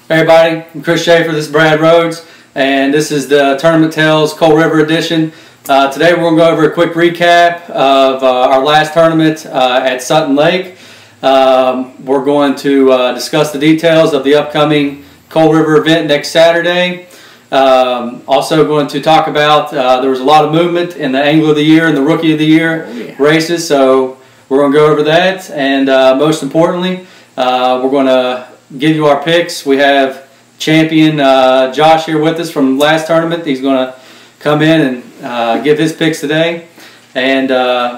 Hey everybody, I'm Chris Schaefer, this is Brad Rhodes, and this is the Tournament Tales Coal River edition. Today we're going to go over a quick recap of our last tournament at Sutton Lake. We're going to discuss the details of the upcoming Coal River event next Saturday. Also going to talk about, there was a lot of movement in the Angler of the Year and the Rookie of the Year races, so we're going to go over that, and most importantly, we're going to give you our picks. We have champion Josh here with us from last tournament. He's going to come in and give his picks today, and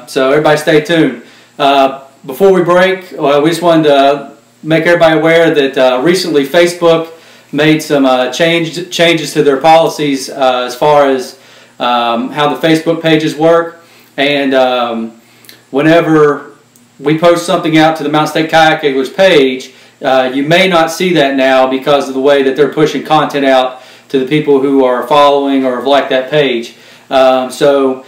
so everybody stay tuned. Before we break, we just wanted to make everybody aware that recently Facebook made some changes to their policies as far as how the Facebook pages work, and whenever we post something out to the Mountain State Kayak Anglers page, you may not see that now because of the way that they're pushing content out to the people who are following or have liked that page. So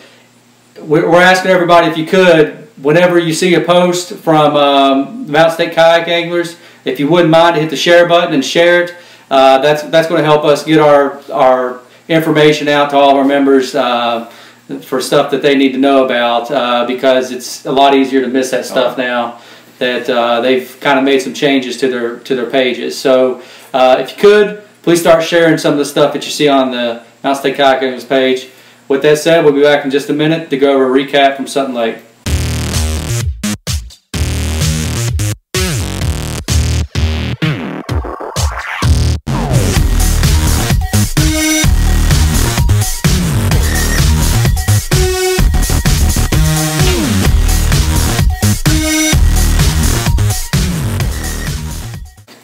we're asking everybody, if you could, whenever you see a post from the Mountain State Kayak Anglers, if you wouldn't mind to hit the share button and share it. That's going to help us get our information out to all of our members for stuff that they need to know about, because it's a lot easier to miss that stuff now that they've kind of made some changes to their pages. So if you could, please start sharing some of the stuff that you see on the Mountain State Kayak Anglers page. With that said, we'll be back in just a minute to go over a recap from Sutton Lake.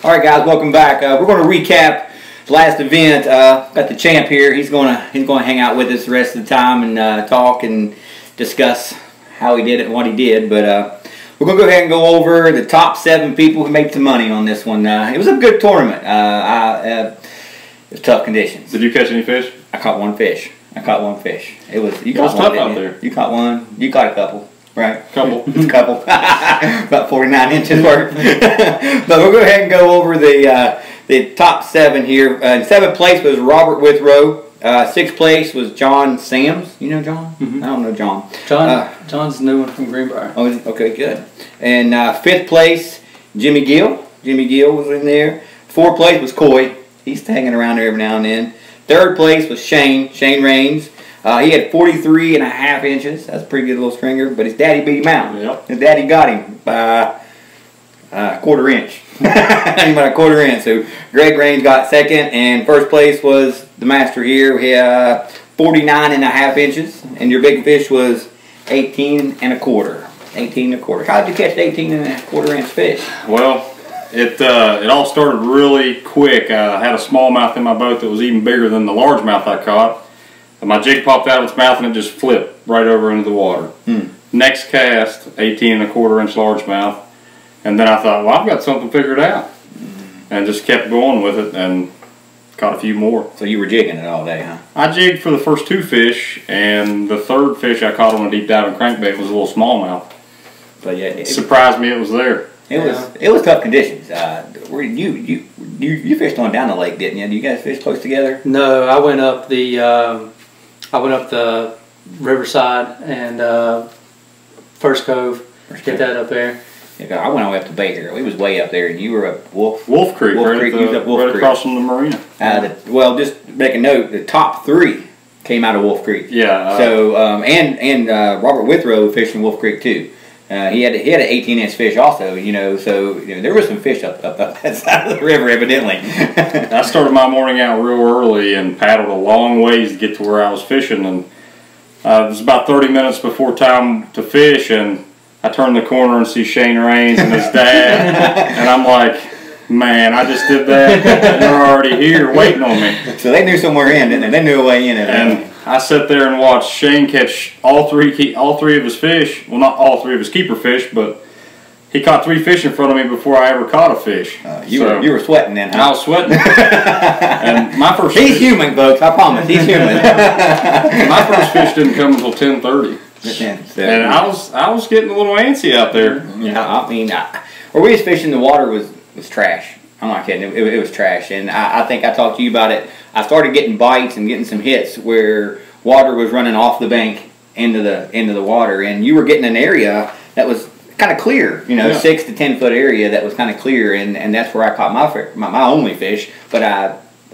Alright guys, welcome back. We're going to recap the last event. Got the champ here. He's going to hang out with us the rest of the time and talk and discuss how he did it and what he did. But we're going to go ahead and go over the top 7 people who made some money on this one. It was a good tournament. It was tough conditions. Did you catch any fish? I caught one fish. It was tough out there. You caught one. You caught a couple. Right, couple, about 49 inches worth. But we'll go ahead and go over the top 7 here. In 7th place was Robert Withrow. 6th place was John Sams. You know John? I don't know John. John's the new one from Greenbrier. Oh, okay, good. And 5th place, Jimmy Gill. Jimmy Gill was in there. 4th place was Coy. He's hanging around there every now and then. 3rd place was Shane Raines. He had 43.5 inches. That's a pretty good little stringer, but his daddy beat him out. Yep. His daddy got him by a quarter inch. About a quarter inch. So Greg Raines got 2nd, and 1st place was the master here. He had 49.5 inches, and your big fish was 18.25. 18.25. How did you catch an 18.25 inch fish? Well, it all started really quick. I had a smallmouth in my boat that was even bigger than the largemouth I caught. And my jig popped out of its mouth and it just flipped right over into the water. Next cast, 18.25 inch largemouth, and then I thought, well, I've got something figured out, and just kept going with it and caught a few more. So you were jigging it all day, huh? I jigged for the first 2 fish, and the 3rd fish I caught on a deep diving crankbait was a little smallmouth. But yeah, it surprised me it was there. It was tough conditions. You fished on down the lake, didn't you? Do you guys fish close together? No, I went up the Riverside and First Cove. Get that up there. Yeah, I went all the way up to Bay here. We was way up there, and you were up Wolf Creek, right across from the marina. Well, just make a note. The top 3 came out of Wolf Creek. Yeah. So and Robert Withrow fished in Wolf Creek too. He had an 18-inch fish also, so there was some fish up that side of the river evidently. I started my morning out real early and paddled a long ways to get to where I was fishing, and it was about 30 minutes before time to fish, and I turned the corner and see Shane Raines and his dad, and I'm like, man, I just did that, and they're already here waiting on me. So they knew somewhere in, didn't they? They knew a way in it. And I sat there and watched Shane catch all three of his fish. Well, not all 3 of his keeper fish, but he caught 3 fish in front of me before I ever caught a fish. You were sweating then, huh? I was sweating. And my first He's human, folks. I promise. He's human. My first fish didn't come until 10:30. And I was getting a little antsy out there. Yeah, I mean, where we was fishing, the water was trash. I'm not kidding. It was trash, and I think I talked to you about it. I started getting bites and getting some hits where water was running off the bank into the water, and you were getting an area that was kind of clear, 6 to 10 foot area that was kind of clear, and that's where I caught my only fish. But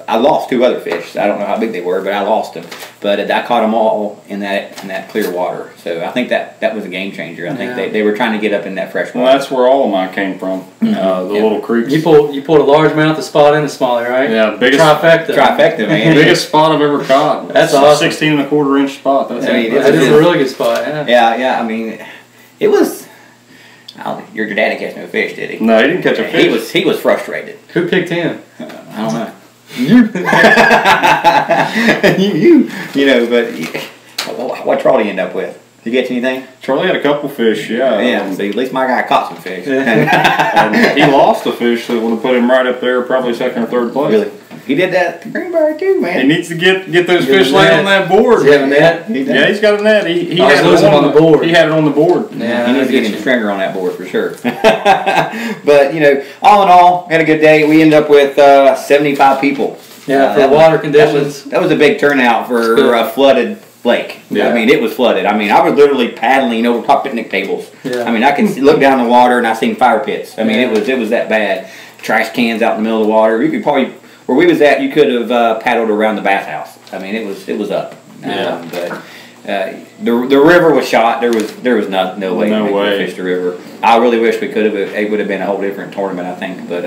I lost 2 other fish. I don't know how big they were, but I lost them. But I caught them all in that clear water. So I think that was a game changer. I think they were trying to get up in that fresh water. Well, that's where all of mine came from. The little creeks. You pulled a largemouth, a spot, and a smallie, right? Yeah, biggest trifecta, man. Biggest spot I've ever caught. That's awesome. 16 1/4 inch spot. That's that is a really good spot. Yeah. I mean, it was. Your daddy catch no fish, did he? No, he didn't catch a fish. He was frustrated. Who picked him? I don't know. But what trawler you end up with? Did you catch anything? Charlie had a couple fish, yeah. Yeah, so at least my guy caught some fish. And he lost a fish that would have put him right up there, probably 2nd or 3rd place. Really? He did that to Greenberry too, man. He needs to get those fish laid on that board. Does he have a net? Yeah, he's got a net. He had it on the board. He had it on the board. Yeah, he needs to get him a stringer on that board for sure. But all in all, had a good day. We ended up with 75 people. Yeah, for water conditions. That was a big turnout for a flooded lake. Yeah. I mean, it was flooded. I mean, I was literally paddling over top picnic tables. Yeah. I mean, I could look down the water and I seen fire pits. I mean, it was that bad. Trash cans out in the middle of the water. You could probably, where we was at, you could have paddled around the bathhouse. I mean, it was up. Yeah. But the river was shot. There was no way we could fish the river. I really wish we could have. It would have been a whole different tournament, I think. But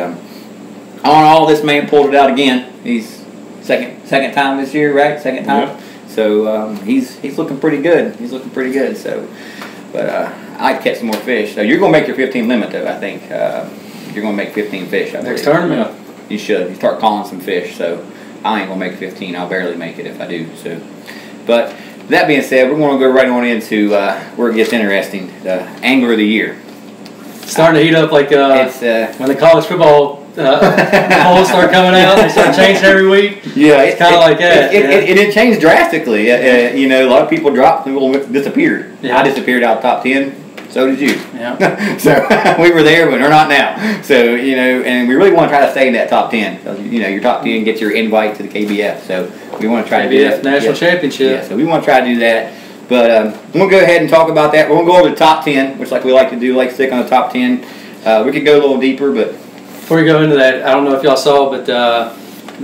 all in all, this man pulled it out again. He's second time this year, right? Second time. Yep. So he's looking pretty good. He's looking pretty good. So, but I'd catch some more fish. So you're gonna make your 15 limit though. I think you're gonna make 15 fish. Next tournament. You should. You start calling some fish. So I ain't gonna make 15. I'll barely make it if I do. So, but that being said, we're gonna go right on into where it gets interesting. The angler of the year. It's starting to heat up like when the college football polls start coming out. They start changing every week. Yeah, it's kind of like that. It changed drastically. A lot of people dropped and disappeared. Yeah. I disappeared out top 10. So did you. Yeah. So we were there, but we're not now. So and we really want to try to stay in that top 10 because your top 10 gets your invite to the KBF. So we want to try to do that. National Championship. Yeah. So we want to try to do that. But we'll go ahead and talk about that. We're gonna go over the top 10, which like we like to do, like stick on the top 10. We could go a little deeper, but. Before we go into that, I don't know if y'all saw, but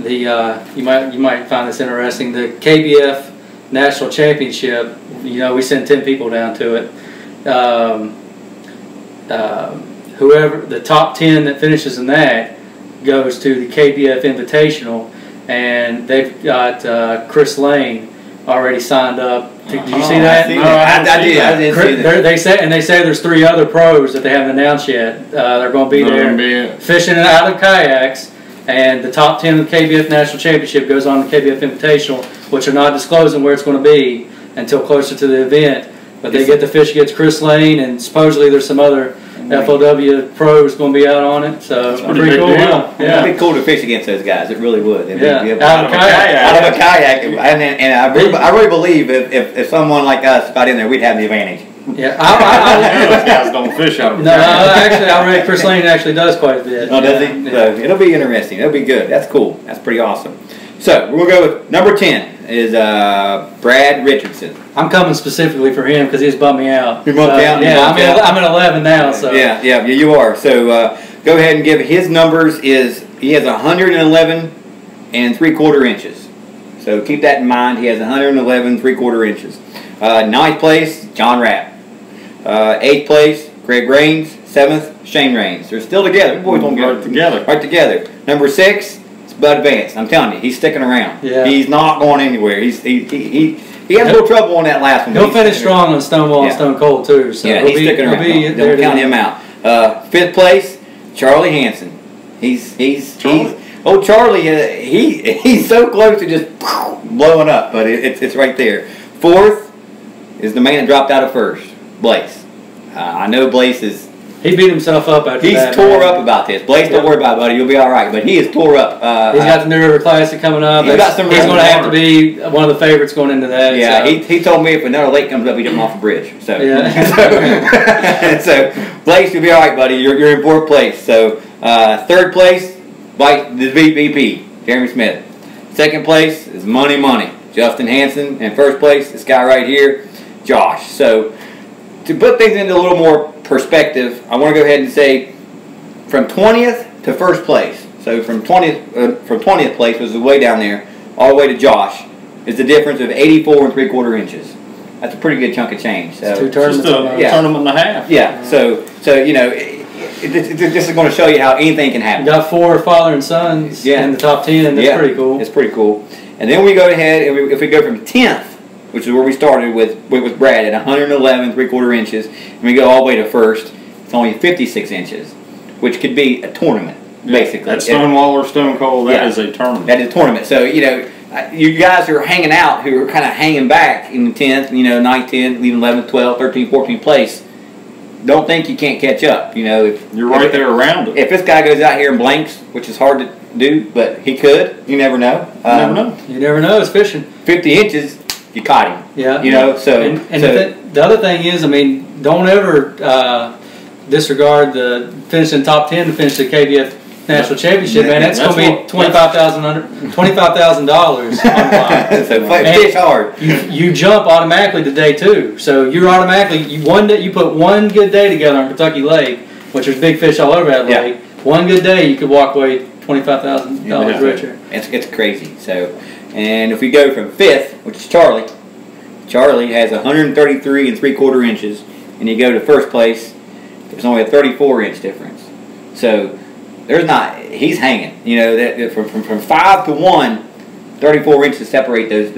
you might find this interesting. The KBF National Championship, we send 10 people down to it. Whoever the top 10 that finishes in that goes to the KBF Invitational, and they've got Chris Lane already signed up. Did you see that? I did. I did see that. They say there's 3 other pros that they haven't announced yet. They're going to be there fishing out of kayaks, and the top 10 of the KBF National Championship goes on the KBF Invitational, which are not disclosing where it's going to be until closer to the event. But they get to fish against Chris Lane, and supposedly there's some other FLW pros going to be out on it. So it's pretty cool. Yeah. It'd be cool to fish against those guys. It really would. Out of a kayak. And I really believe if someone like us got in there, we'd have the advantage. Yeah, those guys don't fish out of a kayak. kayak. I read Chris Lane actually does quite a bit. Oh, does he? Yeah. So it'll be interesting. It'll be good. That's cool. That's pretty awesome. So we're going to go with number 10 is Brad Richardson. I'm coming specifically for him because he's bumped me out. You bumped out? Yeah, I'm at 11 now. So yeah, you are. So go ahead and give his numbers. He has 111 and 3/4 inches. So keep that in mind. He has 111 3/4 inches. 9th place, John Rapp. 8th place, Greg Raines. 7th, Shane Raines. They're still together. Boys don't get together. Right together. Number 6. Bud Vance. I'm telling you, he's sticking around. Yeah. He's not going anywhere. He had a little trouble on that last one. He'll finish strong on Stonewall and Stone Cold too. So yeah, he's sticking around. Don't count him out. 5th place, Charlie Hansen. Charlie. He's so close to just blowing up, but it's right there. 4th is the man that dropped out of 1st, Blaze. I know Blaze is. He beat himself up after that. He's tore up about this. Blaze, don't worry about it, buddy. You'll be all right. But he is tore up. He's got the New River Classic coming up. He's going to have to be one of the favorites going into that. Yeah, so. He told me if another lake comes up, he'd him off a bridge. So, so Blaze, you'll be all right, buddy. You're in 4th place. So 3rd place, the VP, Jeremy Smith. Second place is Money, Justin Hansen. And first place, this guy right here, Josh. So to put things into a little more perspective, I want to go ahead and say from 20th to first place. So from 20th place, was the way down there, all the way to Josh, is the difference of 84 3/4 inches. That's a pretty good chunk of change. So it's 2 tournaments. Tournament and a half. Yeah. So you know, this is going to show you how anything can happen. You got 4 father and sons in the top 10. That's pretty cool. It's pretty cool. And then we go ahead and if we go from 10th, which is where we started with Brad at 111 3/4 inches, and we go all the way to first, it's only 56 inches, which could be a tournament basically. That Stonewall or Stone Cold, that is a tournament. That is a tournament. So you know, you guys who are hanging out, who are kind of hanging back in the 10th, you know, 9th, 10th, even 11th, 12th, 13th, 14th place, don't think you can't catch up. You know, if you're right there around it. If this guy goes out here and blanks, which is hard to do, but he could, you never know. You never know. It's fishing. 50 inches, you caught him. Yeah. You know, so. And the other thing is, I mean, don't ever disregard the finishing top 10 to finish the KBF National Championship, man. That's going to be $25,000 on line. So fish hard. You jump automatically to day 2, so you're automatically you put one good day together on Kentucky Lake, which there's big fish all over that lake. One good day, you could walk away $25,000 richer. It's crazy. So, and if we go from 5th, which is Charlie has 133 3/4 inches, and you go to first place, there's only a 34-inch difference. So. He's hanging. You know, that from 5 to 1, 34 inches separate those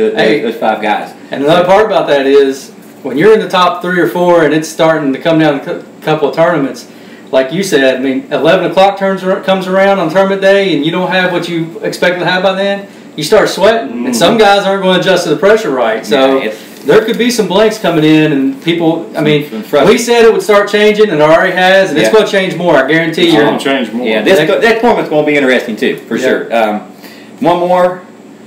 5 guys. And another part about that is when you're in the top 3 or 4 and it's starting to come down a couple of tournaments, like you said, I mean, 11 o'clock comes around on tournament day and you don't have what you expected to have by then, you start sweating. And some guys aren't going to adjust to the pressure right. So there could be some blanks coming in, and people, I mean, we said it would start changing, and it already has, and it's going to change more, I guarantee you. It's going to change more. Yeah, that tournament's going to be interesting, too, for sure. One more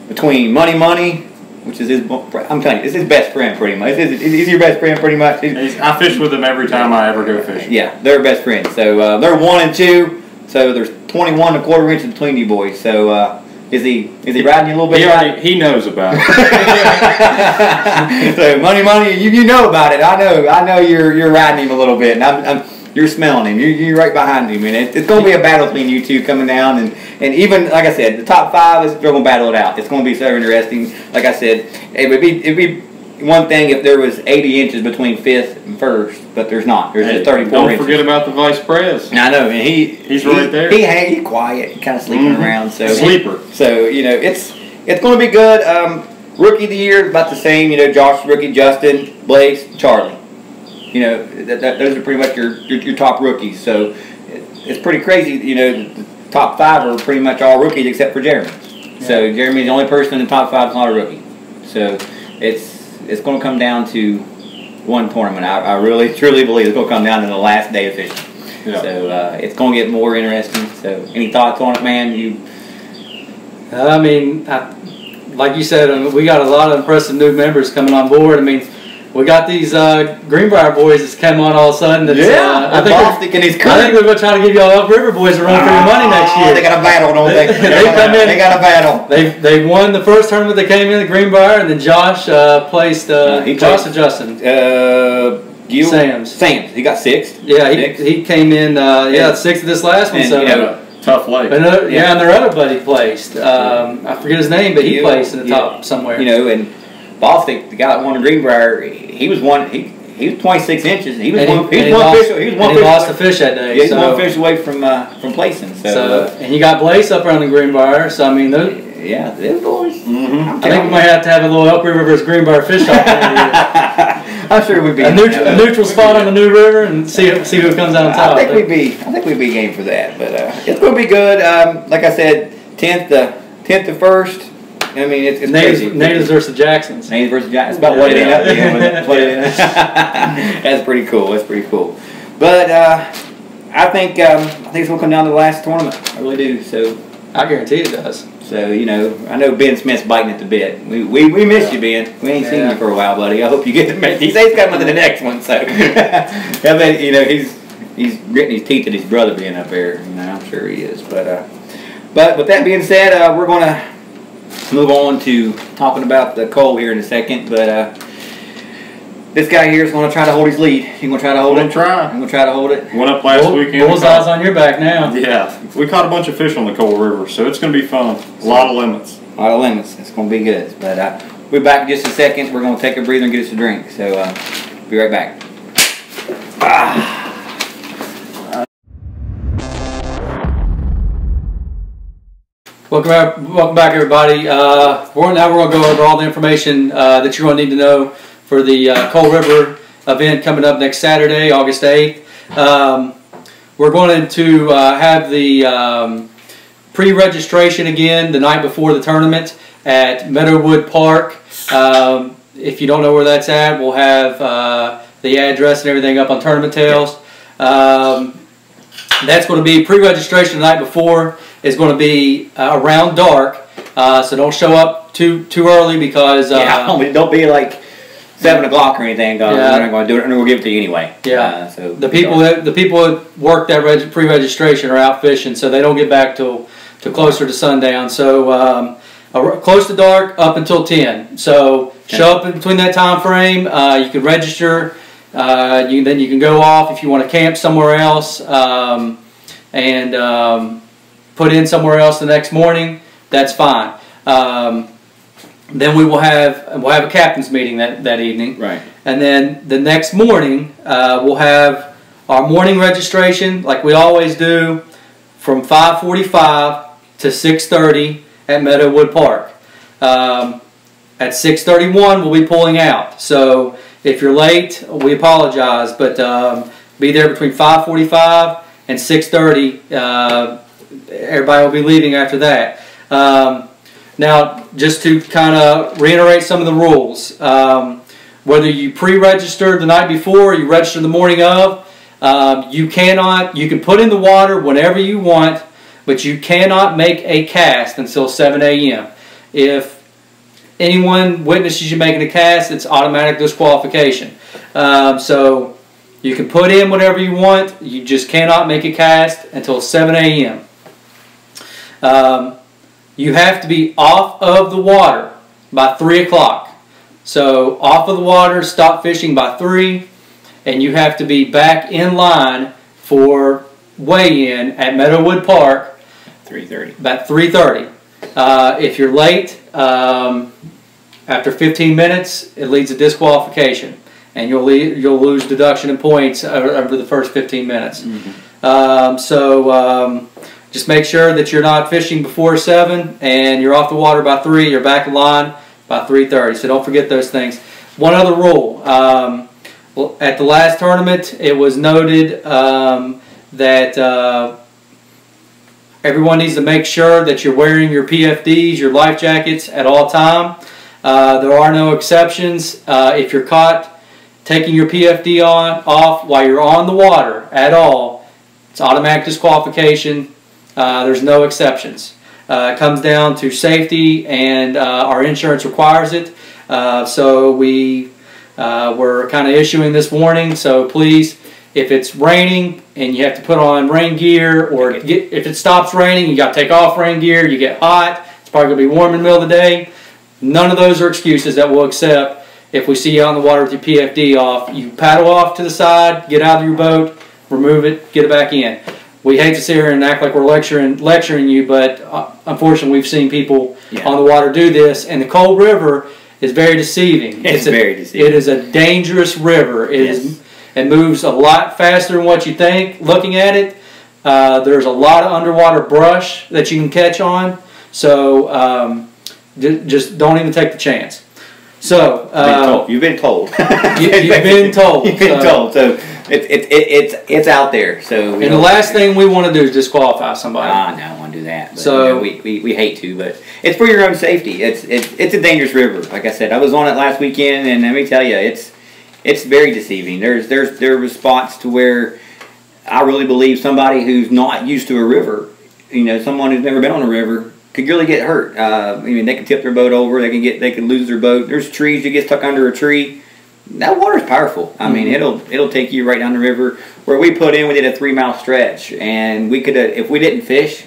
between Money, which is I'm telling you, it's his best friend, pretty much. He's your best friend, pretty much. I fish with him every time I ever go fishing. Yeah, they're best friends. So they're 1 and 2, so there's 21 1/4 inches between you boys. So, is he riding you a little bit? He knows about it. So Money, you know about it. I know you're riding him a little bit, and you're smelling him. You're right behind him, and it's going to be a battle between you two coming down, and even like I said, the top 5 they're going to battle it out. It's going to be so interesting. Like I said, it'd be one thing if there was 80 inches between 5th and 1st, but there's not. There's just 34 inches. Don't forget about the vice pres. I know, and he's right there. He's quiet, kind of sleeping around. So sleeper. So you know, it's going to be good. Rookie of the year about the same. You know, Josh rookie, Justin, Blaze, Charlie. You know, those are pretty much your top rookies. So it's pretty crazy. You know, the top 5 are pretty much all rookies except for Jeremy. Yeah. So Jeremy's the only person in the top 5 that's not a rookie. So it's going to come down to one tournament. I really, truly believe it's going to come down to the last day of fishing. Yeah. So it's going to get more interesting. So any thoughts on it, man? I mean, like you said, we got a lot of impressive new members coming on board. I mean, we got these Greenbrier boys that's come on all of a sudden. I think they're going to try to give y'all Elk River boys a run for your money next year. They got a battle, don't they? They got a battle. They won the first tournament. They came in the Greenbrier, and then Josh placed. Josh or Justin? Sam's. He got 6th. Yeah, he came in. 6th of this last one. So. You know, tough lake. And their other buddy placed. I forget his name, but he placed in the top somewhere. You know, and Bostic, the guy that won the Greenbrier, he was 26 inches. He lost a fish that day. Yeah, he was 1 fish away from placing. And you got Blaze up around the Greenbrier. So I mean, those boys. I think we might have to have a little Elk River versus Greenbrier fish off there. I'm sure we'd be a neutral spot on the New River and see who comes out on top. I think we'd be game for that. But it's going to be good. Like I said, 10th to 1st. I mean, it's natives versus Jacksons. Natives versus Jacksons. That's about what it ended up being. That's pretty cool. But I think it's going to come down to the last tournament. I really do. So I guarantee it does. So, you know, I know Ben Smith's biting at the bit. We miss you, Ben. We ain't seen you for a while, buddy. I hope you get the message. He says he's coming to the next one, so. I mean, you know, he's gritting his teeth at his brother being up there. You know, I'm sure he is. But But with that being said, we're going to move on to talking about the coal here in a second. But this guy here is going to try to hold his lead. You going to try to hold it? I'm going to try to hold it. Went up last weekend. Bullseye's on your back now. Yeah, we caught a bunch of fish on the Coal River, so it's going to be fun. A lot of limits. A lot of limits. It's going to be good. But we'll be back in just a second. We're going to take a breather and get us a drink. So be right back. Welcome back, everybody. Now we're going to go over all the information that you're going to need to know for the Coal River event coming up next Saturday, August 8th. We're going to have the pre-registration again the night before the tournament at Meadowwood Park. If you don't know where that's at, we'll have the address and everything up on Tournament Tales. That's going to be pre-registration the night before. It's going to be around dark, so don't show up too early because don't be like 7 o'clock or anything. We're not going to do it, and we'll give it to you anyway. Yeah. So the people that work that pre-registration are out fishing, so they don't get back till closer to sundown. So close to dark up until 10. So show up in between that time frame. You can register. Then you can go off if you want to camp somewhere else and put in somewhere else the next morning. That's fine. Then we'll have a captain's meeting that evening. Right. And then the next morning we'll have our morning registration like we always do from 5:45 to 6:30 at Meadowwood Park. At 6:31 we'll be pulling out. So if you're late, we apologize, but be there between 5:45 and 6:30. Everybody will be leaving after that. Now, just to kind of reiterate some of the rules, whether you pre-register the night before or you register the morning of, you can put in the water whenever you want, but you cannot make a cast until 7 a.m. If anyone witnesses you making a cast, it's automatic disqualification. So you can put in whatever you want, you just cannot make a cast until 7 a.m. You have to be off of the water by 3 o'clock. So off of the water, stop fishing by 3, and you have to be back in line for weigh-in at Meadowwood Park 3:30. About 3:30. If you're late, after 15 minutes, it leads to disqualification, and you'll lose deduction and points over the first 15 minutes. Mm-hmm. Just make sure that you're not fishing before 7 and you're off the water by 3. You're back in line by 3:30. So don't forget those things. One other rule. At the last tournament, it was noted that everyone needs to make sure that you're wearing your PFDs, your life jackets at all time. There are no exceptions. If you're caught taking your PFD off while you're on the water at all, it's automatic disqualification. There's no exceptions. It comes down to safety, and our insurance requires it. So we're kind of issuing this warning. So please, if it's raining and you have to put on rain gear, or if it stops raining, you got to take off rain gear, you get hot, it's probably going to be warm in the middle of the day. None of those are excuses that we'll accept. If we see you out in the water with your PFD off, you paddle off to the side, get out of your boat, remove it, get it back in. We hate to sit here and act like we're lecturing you, but unfortunately we've seen people on the water do this, and the Coal River is very deceiving. It's very deceiving. It is a dangerous river. It moves a lot faster than what you think looking at it. There's a lot of underwater brush that you can catch on, so just don't even take the chance. So you've been told. You've been told. You've been told. So it's out there. So and the last thing we want to do is disqualify somebody. No, I don't want to do that. But, so we hate to, but it's for your own safety. It's a dangerous river. Like I said, I was on it last weekend, and let me tell you, it's very deceiving. There's response to where I really believe somebody who's not used to a river, someone who's never been on a river, could really get hurt. They can tip their boat over. They can lose their boat. There's trees that get stuck under a tree. That water's powerful. I mean, it'll take you right down the river. Where we did a 3-mile stretch, and we could if we didn't fish,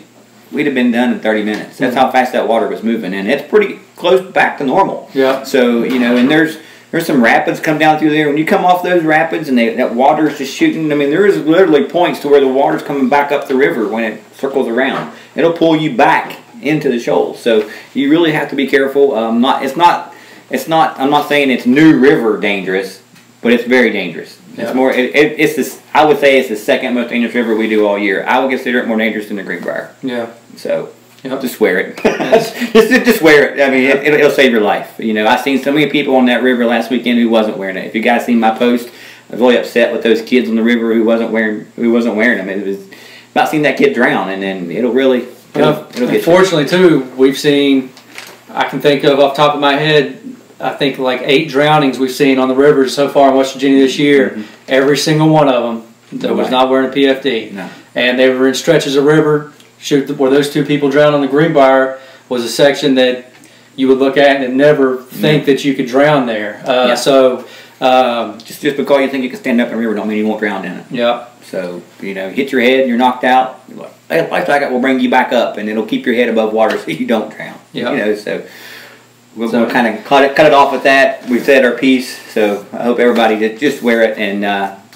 we'd have been done in 30 minutes. That's how fast that water was moving, and it's pretty close back to normal. Yeah. So, you know, and there's some rapids come down through there. When you come off those rapids and that water's just shooting, I mean, there is literally points to where the water's coming back up the river when it circles around. It'll pull you back into the shoals. So you really have to be careful. I'm not saying it's New River dangerous, but it's very dangerous. Yeah. It's more. It's this. I would say it's the second most dangerous river we do all year. I would consider it more dangerous than the Greenbrier. Yeah. So. Yep. Just wear it. just wear it. I mean, it'll save your life. You know, I've seen so many people on that river last weekend who wasn't wearing it. If you guys seen my post, I was really upset with those kids on the river who wasn't wearing them. It was about seeing that kid drown, and then it'll get unfortunately, too, we've seen. I can think of off the top of my head. I think like 8 drownings we've seen on the rivers so far in West Virginia this year. Mm-hmm. Every single one of them that was not wearing a PFD, and they were in stretches of river. Where those 2 people drowned on the Greenbrier was a section that you would look at and never think that you could drown there. So just because you think you can stand up in a river don't mean you won't drown in it. Yeah. So, you know, hit your head and you're knocked out. Life jacket will bring you back up, and it'll keep your head above water so you don't drown. Yeah. You know, so we'll kind of cut it off with that. We've said our piece, so I hope everybody just wear it and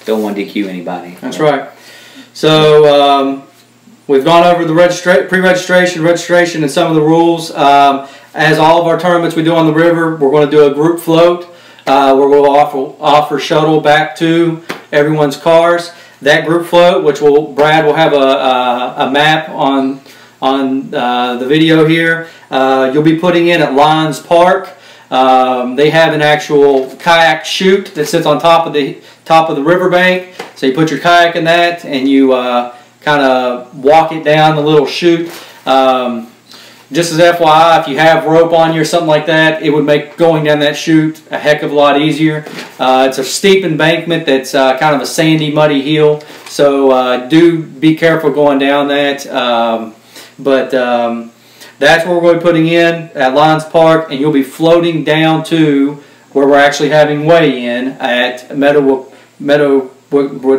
don't want to DQ anybody. That's right. So we've gone over the pre-registration, registration, and some of the rules. As all of our tournaments we do on the river, we're going to do a group float where we'll offer shuttle back to everyone's cars. That group float, which Brad will have a map on the video here. You'll be putting in at Lions Park. They have an actual kayak chute that sits on top of the riverbank. So you put your kayak in that, and you kind of walk it down the little chute. Just as FYI, if you have rope on you or something like that, it would make going down that chute a heck of a lot easier. It's a steep embankment that's kind of a sandy, muddy hill, so do be careful going down that. That's where we're going to be putting in at Lions Park, and you'll be floating down to where we're actually having weigh-in at Meadowwood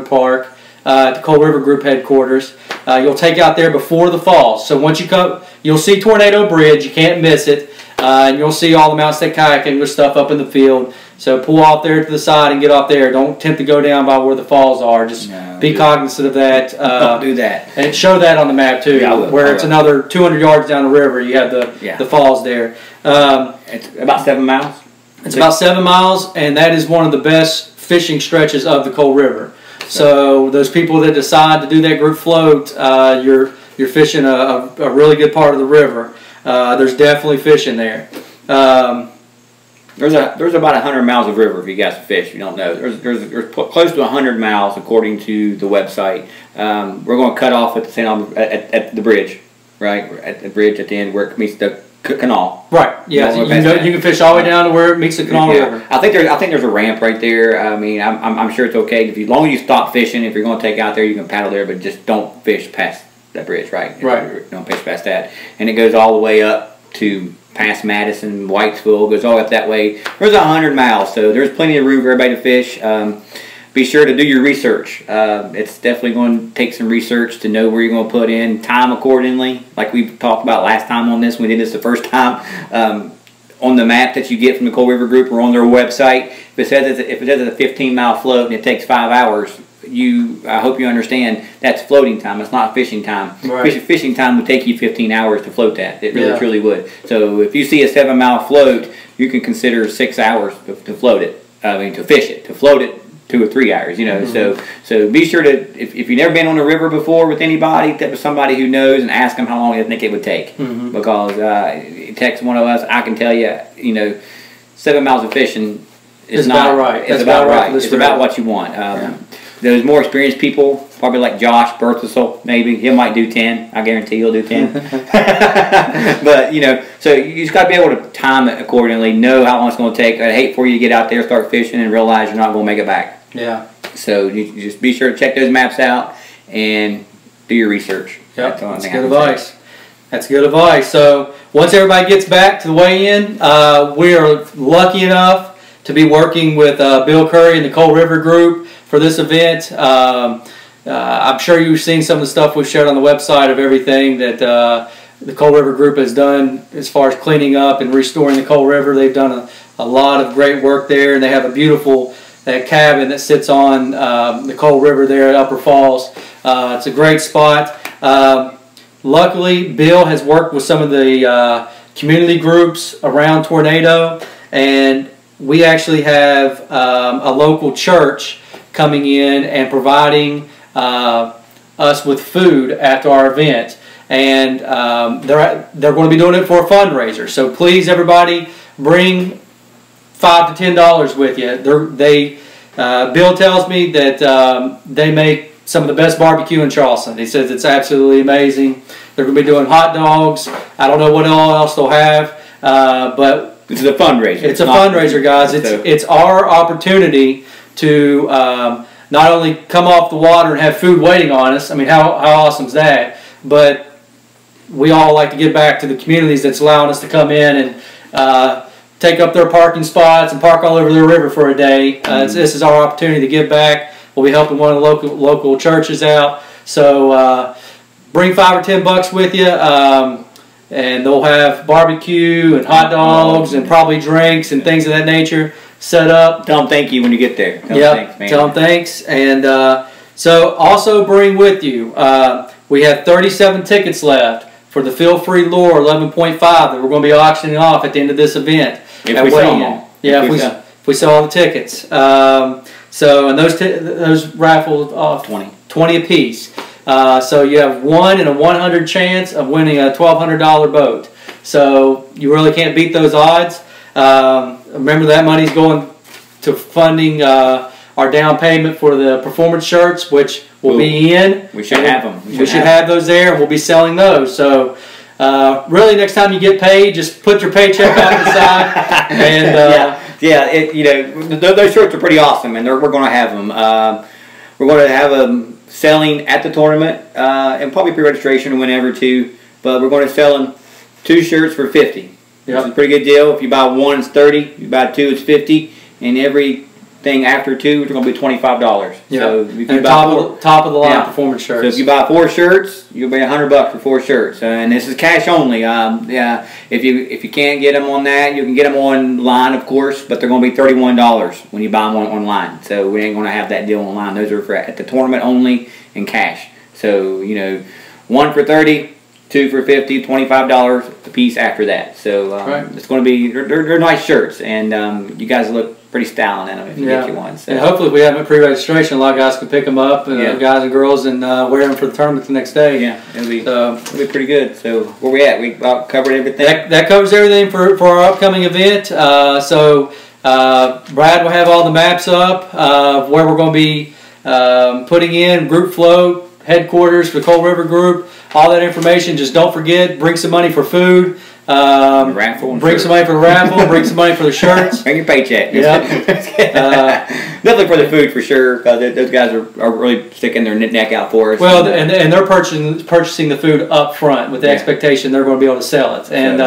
Park. At the Coal River Group headquarters. You'll take out there before the falls. So once you come, you'll see Tornado Bridge. You can't miss it. And you'll see all the Mount State kayaking with stuff up in the field. So pull off there to the side and get off there. Don't attempt to go down by where the falls are. Just be cognizant of that. Don't do that. And show that on the map too. Yeah, I will. Where it's another 200 yards down the river. You have the falls there. It's about 7 miles. It's about 7 miles, and that is one of the best fishing stretches of the Coal River. So those people that decide to do that group float, you're fishing a really good part of the river. There's definitely fishing there. There's about 100 miles of river if you guys fish. You don't know. There's close to 100 miles according to the website. We're going to cut off at the at the bridge, right? At the bridge at the end where it meets the canal. Right. Yeah. You can fish all the way down to where it meets the canal river. I think there's a ramp right there. I mean, I'm sure it's okay as long as you stop fishing. If you're going to take out there, you can paddle there, but just don't fish past that bridge, right? Right. Don't fish past that, and it goes all the way up to past Madison, Whitesville. Goes all up that way. There's 100 miles, so there's plenty of room for everybody to fish. Be sure to do your research. It's definitely going to take some research to know where you're going to put in time accordingly. Like we talked about last time on this, we did this the first time. On the map that you get from the Coal River Group or on their website, if it says it's a 15-mile float and it takes 5 hours, I hope you understand that's floating time. It's not fishing time. Right. Fishing time would take you 15 hours to float that. It really truly would. So if you see a 7-mile float, you can consider 6 hours to float it. I mean, to fish it, to float it. 2 or 3 hours, you know. So be sure to, if you've never been on a river before with anybody, get with somebody who knows and ask them how long they think it would take. Because it takes one of us, I can tell you, 7 miles of fishing is not about right. It's about right. It's about what you want. Those more experienced people, probably like Josh Berthelsel, maybe he might do 10. I guarantee he'll do 10. But so you just got to be able to time it accordingly. Know how long it's going to take. I'd hate for you to get out there, start fishing, and realize you're not going to make it back. Yeah. So you just be sure to check those maps out and do your research. Yep. That's good advice. That's good advice. So once everybody gets back to the weigh-in, we are lucky enough to be working with Bill Curry and the Coal River Group for this event. I'm sure you've seen some of the stuff we've shared on the website of everything that the Coal River Group has done as far as cleaning up and restoring the Coal River. They've done a lot of great work there, and they have a beautiful cabin that sits on the Coal River there at Upper Falls. It's a great spot. Luckily, Bill has worked with some of the community groups around Tornado, and we actually have a local church coming in and providing us with food after our event. And they're going to be doing it for a fundraiser. So please, everybody, bring $5 to $10 with you. Bill tells me that they make some of the best barbecue in Charleston. He says it's absolutely amazing. They're going to be doing hot dogs. I don't know what all else they'll have, but this is a fundraiser. It's a fundraiser, guys. It's our opportunity to not only come off the water and have food waiting on us. I mean, how awesome is that? But we all like to give back to the communities that's allowing us to come in and take up their parking spots and park all over their river for a day. This is our opportunity to give back. We'll be helping one of the local churches out. So bring $5 or $10 with you, and they'll have barbecue and hot dogs and probably drinks and things of that nature set up. Tell them thank you when you get there. Tell them thanks. And so also bring with you, we have 37 tickets left for the Feel Free Lure 11.5 that we're going to be auctioning off at the end of this event. If we sell them all. Yeah, if we sell all the tickets. So, and those raffles off 20 apiece. So you have 1 in a 100 chance of winning a $1,200 boat. So you really can't beat those odds. Remember, that money's going to funding our down payment for the performance shirts, which will be in. We should have them. We should have those there. We'll be selling those. So really, next time you get paid, just put your paycheck out the side. And those shirts are pretty awesome, and we're going to have them. We're going to have them selling at the tournament, and probably pre-registration or whenever too. But we're going to sell 2 shirts for $50. It's a pretty good deal. If you buy 1, it's $30. If you buy 2, it's $50. And everything after 2, it's going to be $25. Yeah. So if you buy top of the line performance shirts. So if you buy 4 shirts, you'll pay $100 for 4 shirts. And this is cash only. If you can't get them on that, you can get them online, of course. But they're going to be $31 when you buy them online. So we ain't going to have that deal online. Those are for at the tournament only in cash. So 1 for $30. 2 for $50, $25 a piece after that. So it's going to be they're nice shirts, and you guys look pretty styling in them if you get you one. So. And hopefully, if we have them at pre-registration, a lot of guys can pick them up, guys and girls, and wear them for the tournament the next day. Yeah, it'll be pretty good. So where we at? We about covered everything. That covers everything for our upcoming event. So Brad will have all the maps up of where we're going to be putting in group float, headquarters for the Coal River Group. All that information. Just don't forget, bring some money for food. Bring some money for the raffle. Bring some money for the shirts. Bring your paycheck. Yeah. Definitely for the food for sure, because those guys are really sticking their neck out for us. Well, and they're purchasing the food up front with the expectation they're going to be able to sell it. And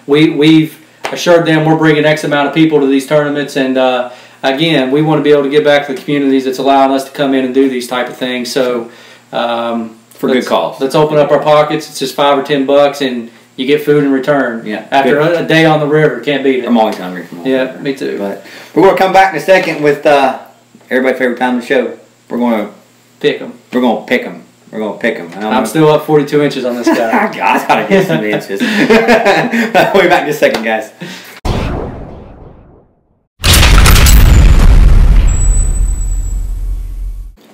we've assured them we're bringing X amount of people to these tournaments. And again, we want to be able to give back to the communities that's allowing us to come in and do these type of things. So. For good cause. Let's open up our pockets. It's just $5 or $10, and you get food in return. Yeah. After a day on the river, can't beat it. I'm always hungry. Me too. But we're going to come back in a second with everybody's favorite time of the show. We're going to pick them. We're going to pick them. We're going to pick them. I'm still up 42 inches on this guy. God, I gotta get some inches. We'll be back in a second, guys.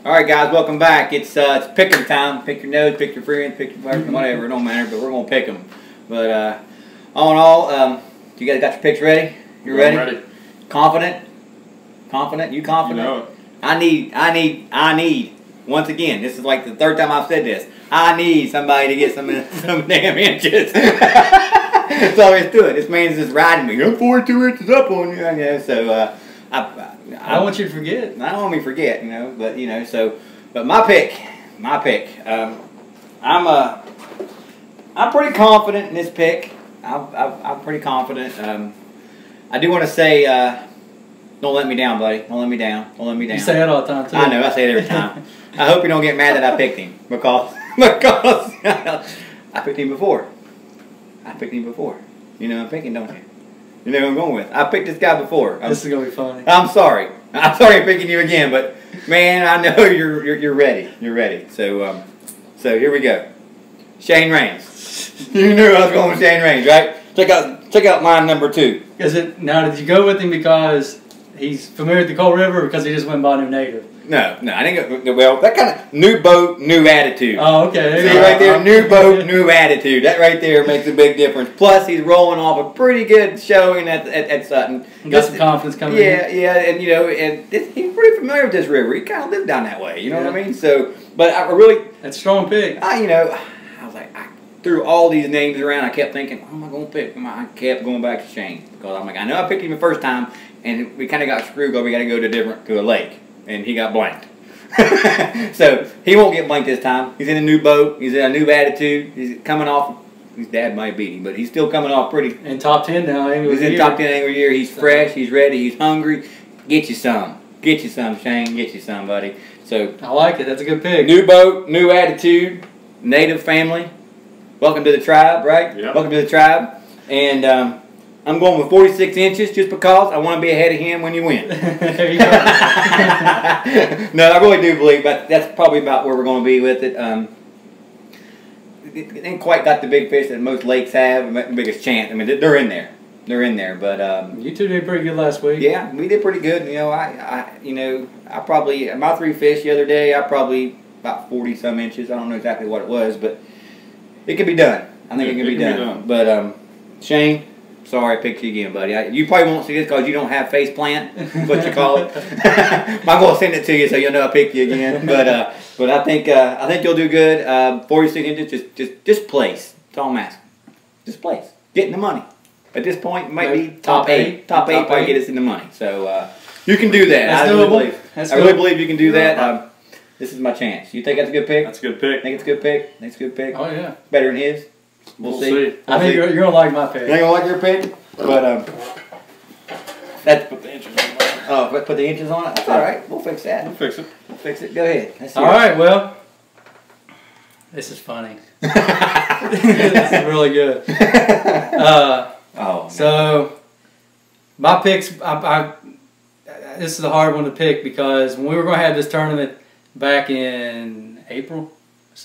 Alright guys, welcome back. It's picking time. Pick your nose, pick your friends, pick your person, whatever, it don't matter, but we're going to pick them. But all in all, you guys got your picks ready? You ready? I'm ready. Confident? Confident? You confident? You know it. I need, once again, this is like the 3rd time I've said this, I need somebody to get some damn inches. That's all there is to it. This man's just riding me. I'm 42 inches up on you. So, I don't want you to forget. I don't want me to forget, but my pick, I'm pretty confident in this pick. I'm pretty confident. I do want to say, don't let me down, buddy. Don't let me down. Don't let me down. You say that all the time too. I know. I say it every time. I hope you don't get mad that I picked him because I picked him before. I picked him before. You know what I'm picking, don't you? You know who I'm going with. I picked this guy before. This is gonna be funny. I'm sorry. I'm sorry I'm picking you again, but man, I know you're ready. You're ready. So here we go. Shane Raines. You knew I was going with Shane Raines, right? Check out line number 2. Now, did you go with him because he's familiar with the Cold River, or because he just went and bought a new native? No, I didn't go. Well, that kind of new boat, new attitude. Oh, okay. See right there, new boat, new attitude. That right there makes a big difference. Plus, he's rolling off a pretty good showing at Sutton. Got some confidence coming in. Yeah, and he's pretty familiar with this river. He kind of lived down that way. You know what I mean? So, but I really, that's a strong pick. I was like, I threw all these names around. I kept thinking, who am I going to pick? I kept going back to Shane because I'm like, I know I picked him the first time, and we kind of got screwed because we got to go to a lake. And he got blanked. So he won't get blanked this time. He's in a new boat. He's in a new attitude. He's coming off. His dad might beat him, but he's still coming off pretty. In top 10 now. He's in top 10 every year. He's fresh. He's ready. He's hungry. Get you some. Get you some, Shane. Get you some, buddy. So I like it. That's a good pick. New boat, new attitude, native family. Welcome to the tribe, right? Yep. Welcome to the tribe. And I'm going with 46 inches just because I want to be ahead of him when you win. There you go. No, I really do believe, but that's probably about where we're going to be with it. It ain't quite got the big fish that most lakes have, the biggest chance. I mean, they're in there. They're in there, but you two did pretty good last week. Yeah, we did pretty good. I probably my 3 fish the other day. I probably about 40 some inches. I don't know exactly what it was, but it can be done. I think it can be done. But Shane, sorry I picked you again, buddy. You probably won't see this because you don't have face plant. Is what you call it. I'm gonna send it to you so you'll know I picked you again. But I think you'll do good. 46 inches, just place. That's all I'm asking. Just place. Getting the money. At this point, it might be top 8. Top 8 probably get us in the money. So you can do that. That's doable. I really believe you can do that. This is my chance. You think that's a good pick? That's a good pick. Think it's a good pick? Think it's a good pick? Oh yeah. Better than his? We'll see. I think you're gonna like my pick. You ain't gonna like your pick? But that's Put the inches on. put the inches on it. That's all right. We'll fix that. We'll fix it. We'll fix it. Go ahead. All right. Well, this is funny. This is really good. So my picks. This is a hard one to pick because when we were going to have this tournament back in April.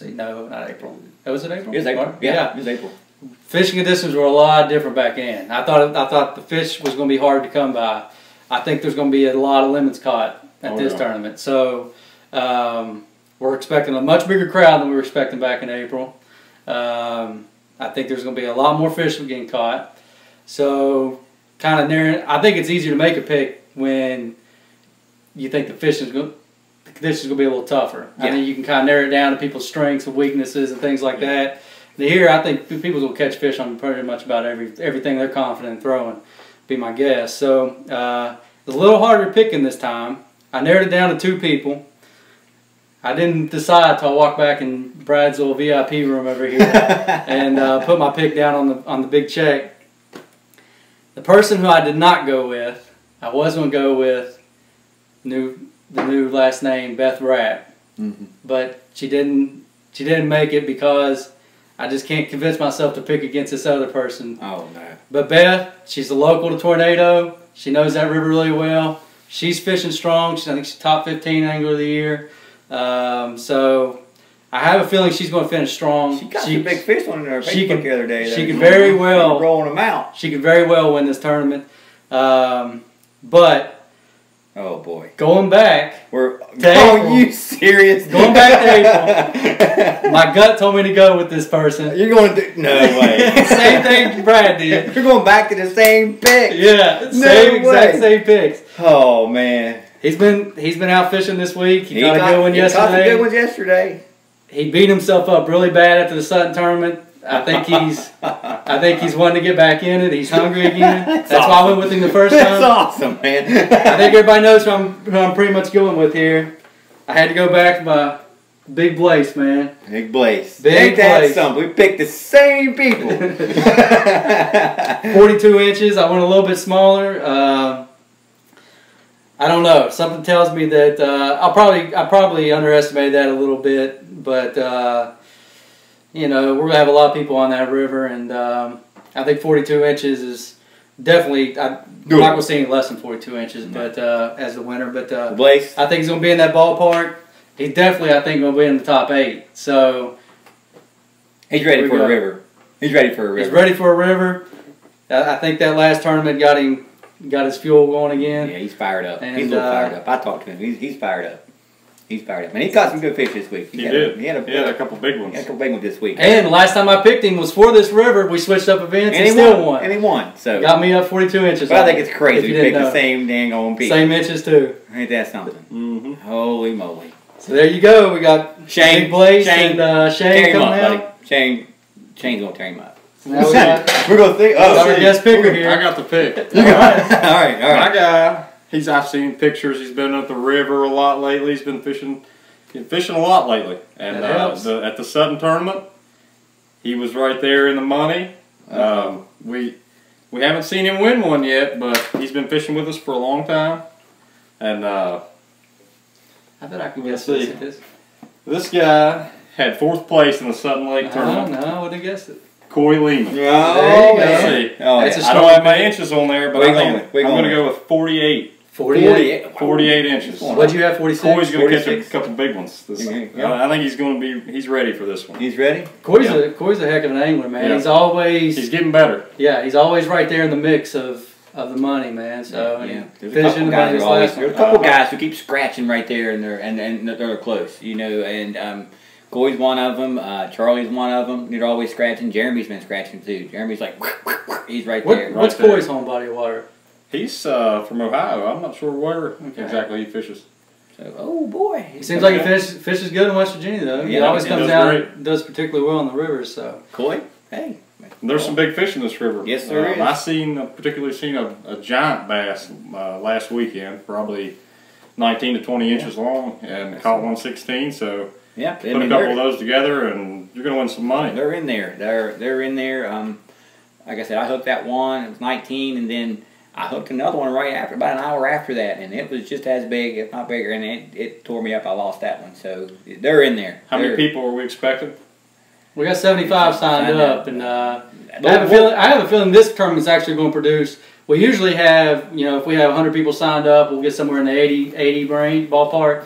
No, not April. Was it April? It was April. Yeah, it was April. Fishing conditions were a lot different back then. I thought the fish was going to be hard to come by. I think there's going to be a lot of limits caught at this tournament. So we're expecting a much bigger crowd than we were expecting back in April. I think there's going to be a lot more fish getting caught. So kind of I think it's easier to make a pick when you think the conditions are going to be a little tougher. Yeah. I think you can kind of narrow it down to people's strengths and weaknesses and things like that. Here, I think people will catch fish on pretty much about everything they're confident in throwing, be my guess. So it was a little harder picking this time. I narrowed it down to 2 people. I didn't decide until I walked back in Brad's little VIP room over here and put my pick down on the big check. The person who I did not go with, I was going to go with the new last name, Beth Rapp. Mm-hmm. But she didn't make it because I just can't convince myself to pick against this other person. Oh, no. But Beth, she's a local to Tornado. She knows that river really well. She's fishing strong. I think she's top 15 angler of the year. So I have a feeling she's going to finish strong. She got some big fish on her Facebook the other day. She could very well rolling them out. She could very well win this tournament. But oh boy, going back to April, you serious? Going back to April, my gut told me to go with this person. You're going to do no way. Same thing Brad did. You're going back to the same pick. Yeah, exact same picks. Oh man. He's been out fishing this week. He caught a good one yesterday. He caught a good one yesterday. He beat himself up really bad after the Sutton tournament. I think he's wanting to get back in it. He's hungry again. That's awesome. Why I went with him the first time. That's awesome, man. I think everybody knows who I'm pretty much going with here. I had to go back to my Big Blaze, man. Big Blaze. Big Blaze. Something. We picked the same people. 42 inches. I went a little bit smaller. I don't know. Something tells me that I probably underestimated that a little bit, but you know, we're gonna have a lot of people on that river, and I think 42 inches is definitely. I'm not gonna see any less than 42 inches, but as the winner. But Blaze, I think he's gonna be in that ballpark. He's definitely, I think, gonna be in the top 8. So he's ready for a river. He's ready for a river. He's ready for a river. I think that last tournament got his fuel going again. Yeah, he's fired up. And, he's a little fired up. I talked to him. He's fired up. He's fired up. And he caught some good fish this week. He did. He had a couple big ones. He had a couple big ones this week. And the last time I picked him was for this river. We switched up events and he still won. And he won. So got me up 42 inches. But I think it's crazy. We picked the same dang on piece. Same inches too. Ain't that something? Mm-hmm. Holy moly. So there you go. We got Shane, Big Blaze and Shane coming out. Buddy. Shane's gonna tear him up. Now we're gonna think. Got our guest picker here. I got the pick. All right. My guy. I've seen pictures. He's been at the river a lot lately. He's been fishing a lot lately. And at the Sutton tournament, he was right there in the money. We haven't seen him win one yet, but he's been fishing with us for a long time. And I bet I can guess this. This guy had 4th place in the Sutton Lake tournament. No, I wouldn't have guessed it. Coy Lehman. There you go. Let's see. That's I don't have my inches on there, but I'm going to go with 48. 48 inches. What'd you have, 46? Coy's going to catch a couple big ones. I think he's ready for this one. He's ready? Coy's a heck of an angler, man. Yeah. He's getting better. Yeah, he's always right there in the mix of the money, man. So there's a couple guys who keep scratching right there, and they're close, you know. And Coy's one of them. Charlie's one of them. They're always scratching. Jeremy's been scratching too. Jeremy's like, he's right there. What's Coy's home body of water? He's from Ohio. I'm not sure where exactly he fishes. So, oh boy, he seems like he fishes good in West Virginia though. He always comes down and does particularly well on the rivers. So Coy, hey. There's some big fish in this river. Yes, there is. I particularly seen a giant bass last weekend, probably 19 to 20 inches long, and caught 116. So yeah, put a couple of those together, and you're going to win some money. They're in there. They're in there. Like I said, I hooked that one. It was 19, and then I hooked another one right after, about an hour after that, and it was just as big, if not bigger, and it tore me up. I lost that one. So they're in there. How many people were we expecting? We got 75 signed up, and I have a feeling this tournament is actually going to produce. We usually have, you know, if we have 100 people signed up, we'll get somewhere in the 80 range ballpark.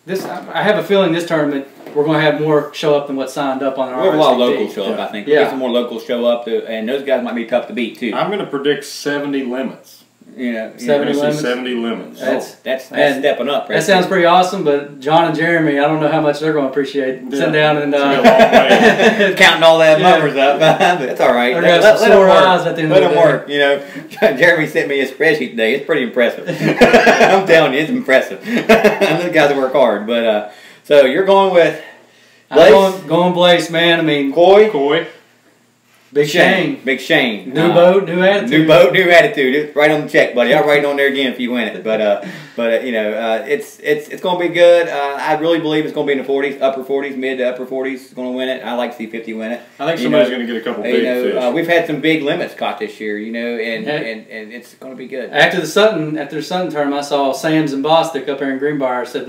I have a feeling this tournament we're going to have more show up than what signed up on our. We have a lot of locals show up, I think. Yeah, get some more locals show up, and those guys might be tough to beat too. I'm going to predict 70 limits. You know, 70 limits. 70 limits. That's stepping up. Right that sounds pretty awesome, but John and Jeremy, I don't know how much they're going to appreciate sitting down and counting all that numbers up. But it's all right. Let them work. You know, Jeremy sent me a spreadsheet today. It's pretty impressive. I'm telling you, it's impressive. Those guys work hard. But so you're going with Blaze? Going Blaze, man. I mean, Coy. Big Shane. Big Shane. New boat, new attitude. New boat, new attitude. It's right on the check, buddy. I'll write it on there again if you win it. But you know, it's going to be good. I really believe it's going to be in the 40s, upper 40s, mid to upper 40s. It's going to win it. I like to see 50 win it. I think somebody's going to get a couple big fish. We've had some big limits caught this year, you know, and it's going to be good. After the Sutton tournament, I saw Sam's and Bostic up here in Greenbrier said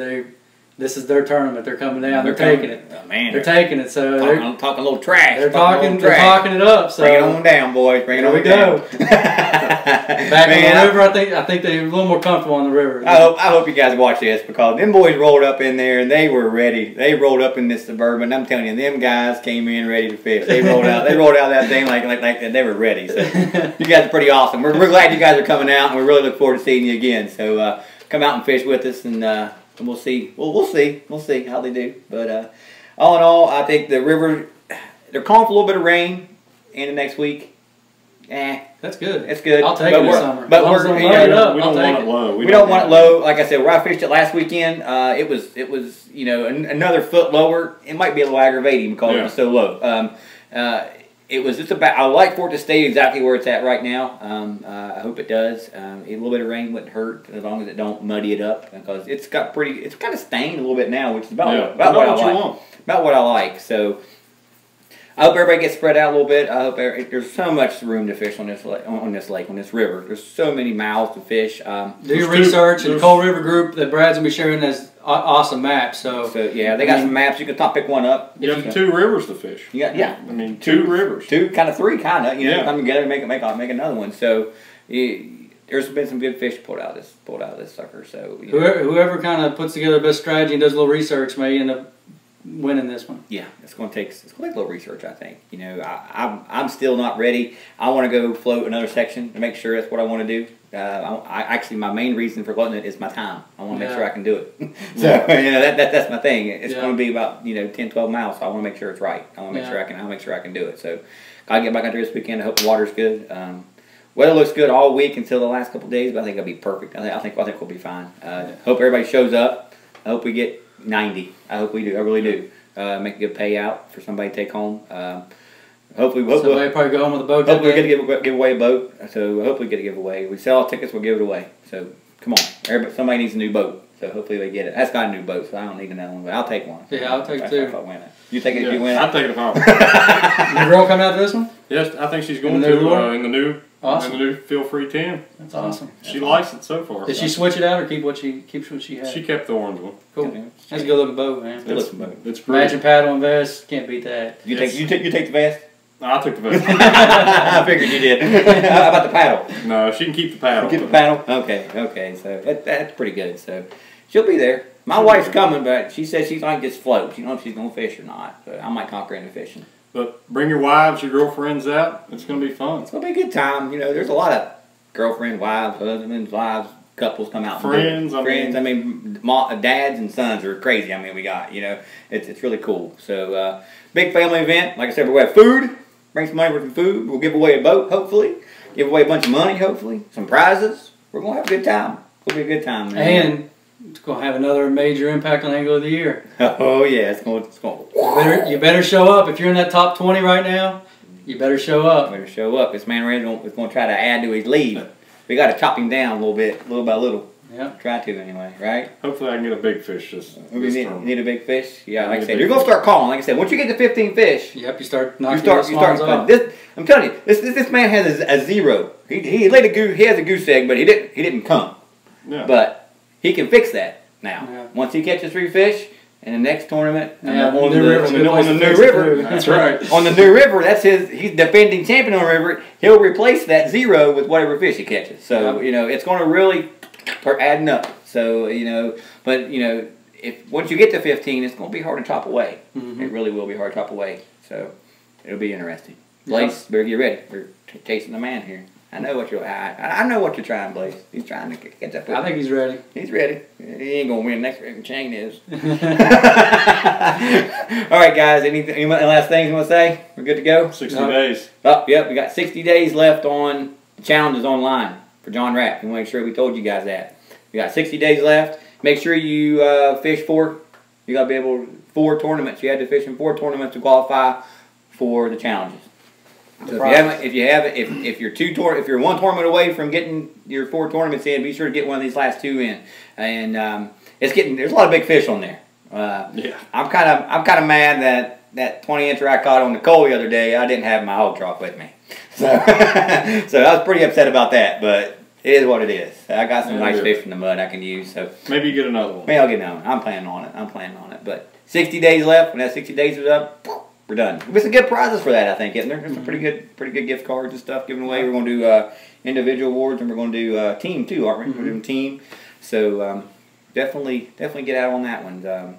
this is their tournament. They're coming down. They're taking it. Oh, man, they're taking it. So they're talking a little trash. They're talking it up. So bring it on down, boys. Bring it on down. There we go. Back on the river, I think they're a little more comfortable on the river. I hope you guys watch this because them boys rolled up in there and they were ready. They rolled up in this Suburban. I'm telling you, them guys came in ready to fish. They rolled out. They rolled out that thing like they were ready. So you guys are pretty awesome. We're glad you guys are coming out, and we really look forward to seeing you again. So come out and fish with us, and we'll see. We'll see how they do. But all in all, I think the river, they're calling for a little bit of rain in the next week. That's good. It's good. I'll take it this summer. But we don't want it low. We don't want it low. Like I said, where I fished it last weekend, it was you know another foot lower. It might be a little aggravating because it was so low. It was just about. I like for it to stay exactly where it's at right now. I hope it does. A little bit of rain wouldn't hurt as long as it don't muddy it up because it's got pretty. It's kind of stained a little bit now, which is about what I like. About what I like. So I hope everybody gets spread out a little bit. I hope there's so much room to fish on this river. There's so many mouths to fish. Do your research. And the Coal River group that Brad's gonna be sharing has awesome maps. So yeah, they got some maps. You can pick one up. You have 2 rivers to fish. Yeah. I mean, 2 rivers. 2, kind of 3, kind of. You know, come together and make another one. So there's been some good fish pulled out of this sucker. So whoever kind of puts together the best strategy and does a little research may end up winning this one. Yeah, it's going to take a little research, I think. You know, I'm still not ready. I want to go float another section to make sure that's what I want to do. Actually, my main reason for floating it is my time. I want to make sure I can do it. So you know that's my thing. It's going to be about 10, 12 miles. So I want to make sure it's right. I want to make sure I can. I'll make sure I can do it. So gotta get back out there this weekend. I hope the water's good. Weather looks good all week until the last couple of days, but I think it'll be perfect. I think we'll be fine. Hope everybody shows up. I hope we get 90. I hope we do. I really do. Make a good payout for somebody to take home. Hopefully, somebody probably go home with a boat. Hopefully, we get to give away a boat. So hopefully, we get a giveaway. We sell all tickets, we'll give it away. So come on, somebody needs a new boat. So hopefully they get it. That's got a new boat, so I don't need another one, but I'll take one. Yeah, I'll take 2. If I win it. You take it if you win it. I'll take it if I win. The girl coming out to this one? Yes, I think she's going to in the new. Awesome. In the new Feel Free 10. That's awesome. She likes it so far. Did she switch it out or keep what she had? She kept the orange one. Cool. That's a good looking boat, man. Good looking boat. It's great. Imagine paddle and vest. Can't beat that. You take the vest? No, I took the vest. I figured you did. How about the paddle? No, she can keep the paddle. Keep the paddle? Okay. So that's pretty good. So she'll be there. My wife's coming, but she says she's like just float. She don't know if she's going to fish or not. But I might talk her into fishing. But bring your wives, your girlfriends out. It's going to be fun. It's going to be a good time. You know, there's a lot of girlfriend, wives, husbands, wives, couples come out. Friends. I mean, dads and sons are crazy. I mean, we got, it's really cool. So, big family event. Like I said, we'll have food. Bring some money for some food. We'll give away a boat, hopefully. Give away a bunch of money, hopefully. Some prizes. We're going to have a good time. It'll be a good time, man. And it's going to have another major impact on Angler of the Year. Oh, yeah. It's going. You better show up. If you're in that top 20 right now, you better show up. Better show up. This man is going to try to add to his lead. We got to chop him down a little bit, little by little. Yeah. Try to anyway, right? Hopefully I can get a big fish this You need a big fish? Yeah, like I said, you're going to start calling. Like I said, once you get to 15 fish. Yep, you start knocking off. I'm telling you, this man has a 0. He laid a goose. He has a goose egg, but he didn't come. Yeah. But he can fix that now. Yeah. Once he catches 3 fish in the next tournament on the new river. That's right. On the new river, he's defending champion on the river. He'll replace that 0 with whatever fish he catches. So it's going to really start adding up. So but if once you get to 15, it's going to be hard to chop away. Mm-hmm. It really will be hard to chop away. So it'll be interesting. Blaze, better get ready. We're chasing the man here. I know what you're trying, Blaze. He's trying to catch up with I think he's ready. He's ready. He ain't gonna win next week. Shane is. All right, guys. Any last things you want to say? We're good to go. 60 days. Oh, yep. We got 60 days left on the challenges online for John Rapp. We want to make sure we told you guys that. We got 60 days left. Make sure you fish 4. You got to be able 4 tournaments. You had to fish in 4 tournaments to qualify for the challenges. So if you're 1 tournament away from getting your 4 tournaments in, be sure to get one of these last 2 in. And there's a lot of big fish on there. Yeah. I'm kind of mad that 20-incher I caught on the Cole the other day, I didn't have my hog trough with me. So so I was pretty upset about that, but it is what it is. I got some nice fish from the mud I can use. So maybe you get another one. Maybe I'll get another one. I'm planning on it. But 60 days left. When that 60 days is up, we're done. There's some good prizes for that, I think, isn't there? There's some pretty good gift cards and stuff given away. We're going to do individual awards, and we're going to do team too, aren't we? We're doing team. So definitely get out on that one.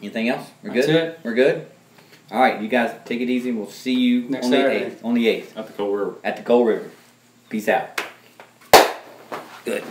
Anything else? We're good. That's it. We're good. All right, you guys take it easy. We'll see you Next on the Saturday. 8th. On the 8th. At the Coal River. At the Coal River. Peace out. Good.